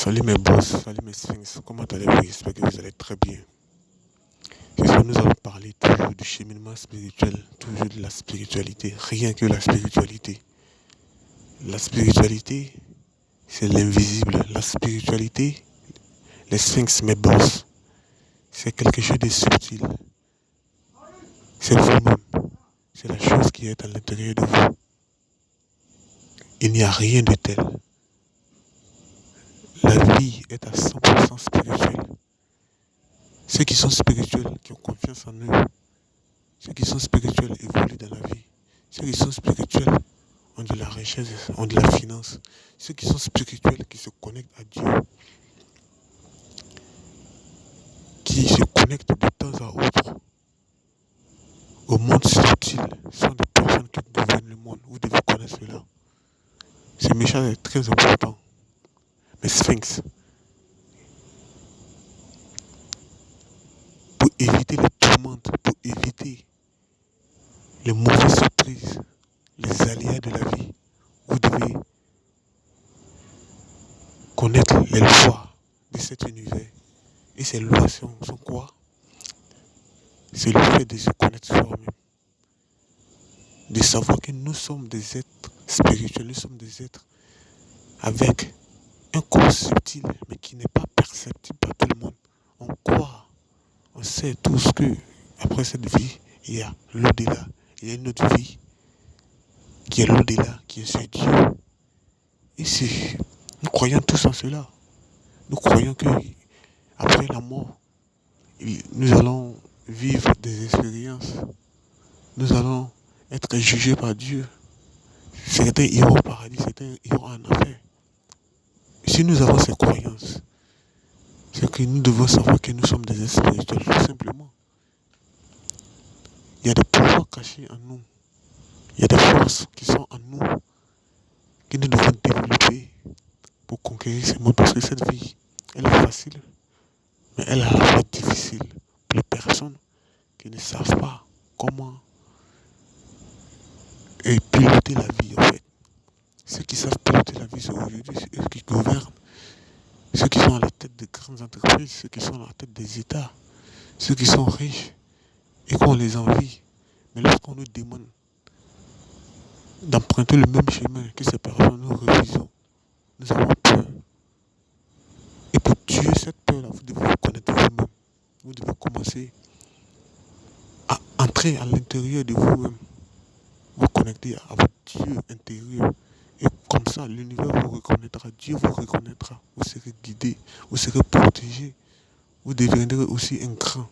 Salut mes boss, salut mes sphinx, comment allez-vous? J'espère que vous allez très bien. J'espère que nous allons parler toujours du cheminement spirituel, toujours de la spiritualité, rien que la spiritualité. La spiritualité, c'est l'invisible. La spiritualité, les sphinx, mes boss, c'est quelque chose de subtil. C'est vous-même, c'est la chose qui est à l'intérieur de vous. Il n'y a rien de tel. La vie est à 100% spirituelle. Ceux qui sont spirituels, qui ont confiance en eux, ceux qui sont spirituels évoluent dans la vie. Ceux qui sont spirituels ont de la richesse, ont de la finance. Ceux qui sont spirituels, qui se connectent à Dieu, qui se connectent de temps à autre au monde subtil, sont des personnes qui gouvernent le monde. Vous devez connaître cela. Ce message est très important. Mais Sphinx, pour éviter les tourmentes, pour éviter les mauvaises surprises, les aléas de la vie, vous devez connaître les lois de cet univers. Et ces lois sont quoi? C'est le fait de se connaître soi-même. De savoir que nous sommes des êtres spirituels, nous sommes des êtres avec un corps subtil, mais qui n'est pas perceptible par tout le monde. On croit, on sait tous que après cette vie, il y a l'au-delà. Il y a une autre vie qui est l'au-delà, qui est sur Dieu. Et si nous croyons tous en cela, nous croyons que après la mort, nous allons vivre des expériences. Nous allons être jugés par Dieu. Certains iront au paradis, certains iront en enfer. Si nous avons ces croyances, c'est que nous devons savoir que nous sommes des êtres spirituels, tout simplement. Il y a des pouvoirs cachés en nous. Il y a des forces qui sont en nous, que nous devons développer pour conquérir ce monde. Parce que cette vie, elle est facile, mais elle est à la fois difficile pour les personnes qui ne savent pas comment piloter la vie, en fait. Ceux qui savent piloter la vie, c'est aujourd'hui, c'est eux qui gouvernent. Ceux qui sont à la tête de grandes entreprises, ceux qui sont à la tête des États, ceux qui sont riches et qu'on les envie. Mais lorsqu'on nous demande d'emprunter le même chemin que ces personnes, nous refusons. Nous avons peur. Et pour tuer cette peur-là, vous devez vous connaître vous-même. Vous devez commencer à entrer à l'intérieur de vous-même. Vous connecter à votre Dieu intérieur. Et comme ça, l'univers vous reconnaîtra, Dieu vous reconnaîtra. Vous serez guidé, vous serez protégé. Vous deviendrez aussi un grand.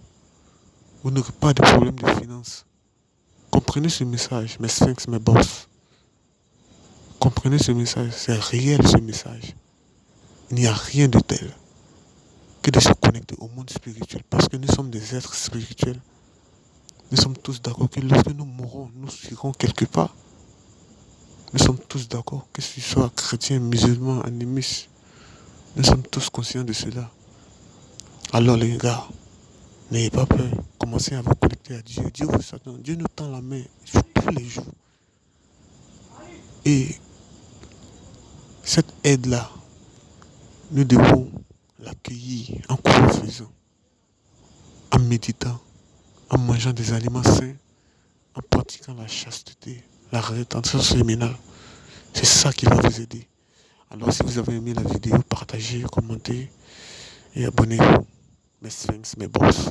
Vous n'aurez pas de problème de finances. Comprenez ce message, mes sphinx, mes boss. Comprenez ce message, c'est réel ce message. Il n'y a rien de tel que de se connecter au monde spirituel. Parce que nous sommes des êtres spirituels. Nous sommes tous d'accord que lorsque nous mourrons, nous irons quelque part. Nous sommes tous d'accord, que ce soit chrétien, musulman, animiste. Nous sommes tous conscients de cela. Alors les gars, n'ayez pas peur. Commencez à vous connecter à Dieu. Dieu vous attend. Dieu nous tend la main tous les jours. Et cette aide-là, nous devons l'accueillir en quoi faisant, en méditant, en mangeant des aliments sains, en pratiquant la chasteté, la rétention séminale. C'est ça qui va vous aider. Alors si vous avez aimé la vidéo, partagez, commentez et abonnez-vous. Mes sphinx, mes boss.